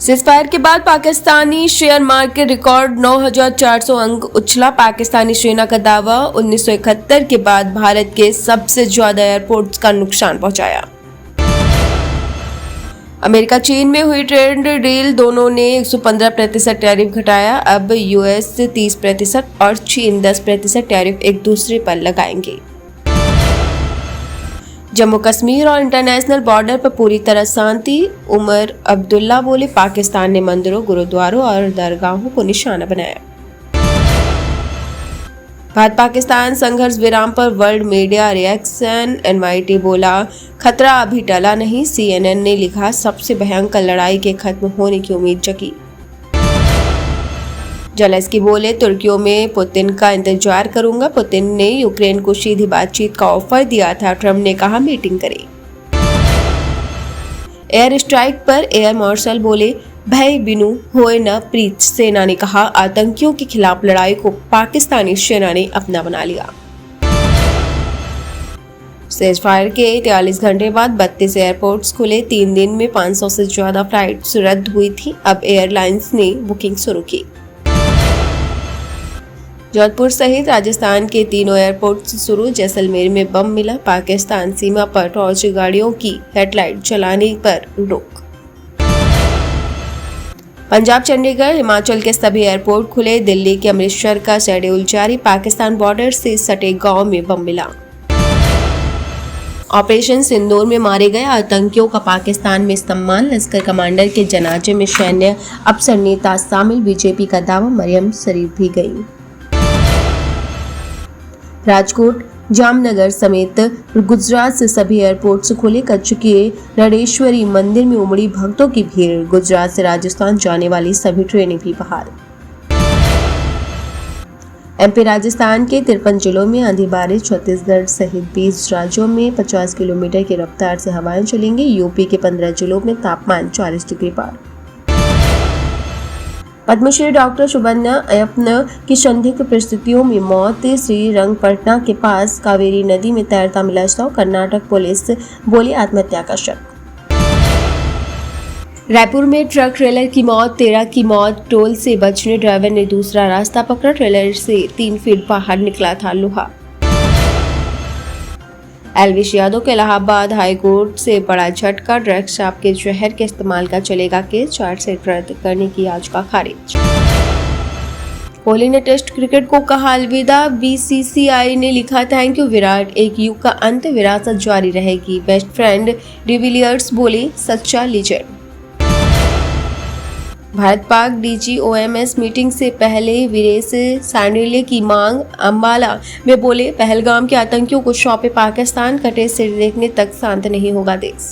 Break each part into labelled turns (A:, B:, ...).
A: Ceasefire के बाद Pakistani share market record 9,400 अंक उछला। पाकिस्तानी सेना का दावा, 1971 के बाद भारत के सबसे ज्यादा एयरपोर्ट्स का नुकसान पहुंचाया। अमेरिका चीन में हुई ट्रेड डील, दोनों ने 115% टैरिफ घटाया। अब यूएस 30% और चीन 10% टैरिफ एक दूसरे पर लगाएंगे। जम्मू कश्मीर और इंटरनेशनल बॉर्डर पर पूरी तरह शांति। उमर अब्दुल्ला बोले, पाकिस्तान ने मंदिरों, गुरुद्वारों और दरगाहों को निशाना बनाया। भारत पाकिस्तान संघर्ष विराम पर वर्ल्ड मीडिया रिएक्शन। एनवाईटी बोला, खतरा अभी टला नहीं। सीएनएन ने लिखा, सबसे भयंकर लड़ाई के खत्म होने की उम्मीद जगी। जेलेंस्की बोले, तुर्कियों में पुतिन का इंतजार करूंगा। पुतिन ने यूक्रेन को सीधी बातचीत का ऑफर दिया था, ट्रंप ने कहा मीटिंग करें। एयर स्ट्राइक पर एयर मार्शल बोले, भय बिनु होए न प्रीत। सेना ने कहा, आतंकियों के खिलाफ लड़ाई को पाकिस्तानी सेना ने अपना बना लिया। सीजफायर के 43 घंटे बाद 32 एयरपोर्ट्स खुले। 3 दिन में 500 से ज्यादा फ्लाइट्स रद्द हुई थी। अब एयरलाइंस ने बुकिंग शुरू की। जोधपुर सहित राजस्थान के तीनों एयरपोर्ट शुरू। जैसलमेर में बम मिला। पाकिस्तान सीमा पर टॉर्च गाड़ियों की हेडलाइट जलाने पर रोक। पंजाब, चंडीगढ़, हिमाचल के सभी एयरपोर्ट खुले। दिल्ली के अमृतसर का शेड्यूल जारी। पाकिस्तान बॉर्डर से सटे गांव में बम मिला। ऑपरेशन सिंदूर में मारे गए आतंकियों का पाकिस्तान में सम्मान। लश्कर कमांडर के जनाजे में सैन्य अफसर, नेता शामिल। बीजेपी का दावा, मरियम शरीफ भी गई। राजकोट, जामनगर समेत गुजरात से सभी एयरपोर्ट्स खुले। कच्छ के रणेश्वरी मंदिर में उमड़ी भक्तों की भीड़। गुजरात से राजस्थान जाने वाली सभी ट्रेनें भी बहाल। एमपी, राजस्थान के 53 जिलों में आंधी बारिश। छत्तीसगढ़ सहित 20 राज्यों में 50 किलोमीटर की रफ्तार से हवाएं चलेंगी। यूपी के 15 जिलों में तापमान 40 डिग्री पार। पद्मश्री डॉक्टर सुबन्ना अय्यप्पन की संदिग्ध परिस्थितियों में मौत। श्रीरंगपटना के पास कावेरी नदी में तैरता मिला शव। कर्नाटक पुलिस बोली, आत्महत्या का शक। रायपुर में ट्रक ट्रेलर की मौत, 13 की मौत। टोल से बचने ड्राइवर ने दूसरा रास्ता पकड़ा। ट्रेलर से 3 फीट बाहर निकला था लोहा। एलविश यादव के इलाहाबाद हाईकोर्ट से बड़ा झटका। ड्रग्स शॉप के जहर के इस्तेमाल का चलेगा केस। चार्जशीट रद्द करने की याचिका खारिज। कोहली ने टेस्ट क्रिकेट को कहा अलविदा। बीसीसीआई ने लिखा, थैंक यू विराट, एक युग का अंत, विरासत जारी रहेगी। बेस्ट फ्रेंड डिविलियर्स बोले, सच्चा लीजेंड। भारत पाक डीजीओएमएस मीटिंग से पहले वीरेश सांडिल्य की मांग। अंबाला में बोले, पहलगाम के आतंकियों को सौंपे पाकिस्तान, कटे सिर देखने तक शांत नहीं होगा देश।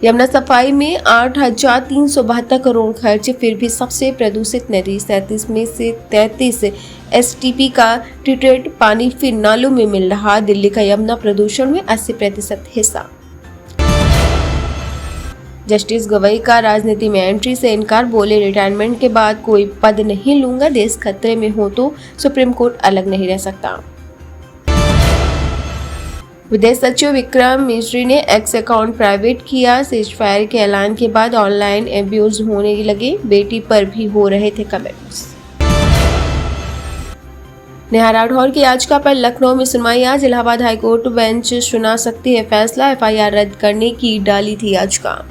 A: यमुना सफाई में 8,372 करोड़ खर्च, फिर भी सबसे प्रदूषित नदी। 37 में से 33 एसटीपी का ट्रीटेड पानी फिर नालों में मिल रहा। दिल्ली का यमुना प्रदूषण में 80% हिस्सा। जस्टिस गवई का राजनीति में एंट्री से इनकार। बोले, रिटायरमेंट के बाद कोई पद नहीं लूंगा। देश खतरे में हो तो सुप्रीम कोर्ट अलग नहीं रह सकता। विदेश सचिव विक्रम मिश्री ने एक्स अकाउंट प्राइवेट किया। सीजफायर के ऐलान के बाद ऑनलाइन एब्यूज होने लगे। बेटी पर भी हो रहे थे कमेंट्स। नेहा राठौर की याचिका पर लखनऊ में सुनवाई आज। इलाहाबाद हाईकोर्ट बेंच सुना सकती है फैसला। एफआईआर रद्द करने की डाली थी याचिका।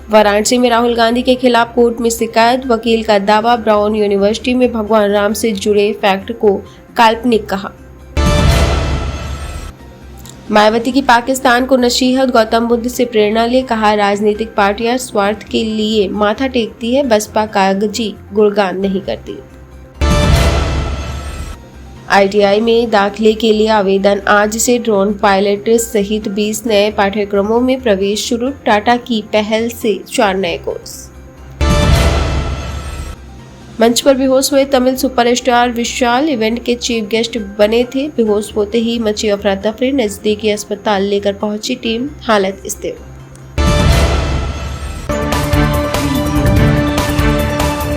A: वाराणसी में राहुल गांधी के खिलाफ कोर्ट में शिकायत। वकील का दावा, ब्राउन यूनिवर्सिटी में भगवान राम से जुड़े फैक्ट को काल्पनिक कहा। मायावती की पाकिस्तान को नसीहत। गौतम बुद्ध से प्रेरणा ले, कहा राजनीतिक पार्टियां स्वार्थ के लिए माथा टेकती है, बसपा कागजी गुणगान नहीं करती। आईटीआई में दाखिले के लिए आवेदन आज से। ड्रोन पायलट सहित 20 नए पाठ्यक्रमों में प्रवेश शुरू। टाटा की पहल से 4 नए कोर्स। मंच पर बेहोश हुए तमिल सुपरस्टार विशाल इवेंट के चीफ गेस्ट बने थे। बेहोश होते ही मची अफरा तफरी। नजदीकी अस्पताल लेकर पहुंची टीम, हालत स्थिर।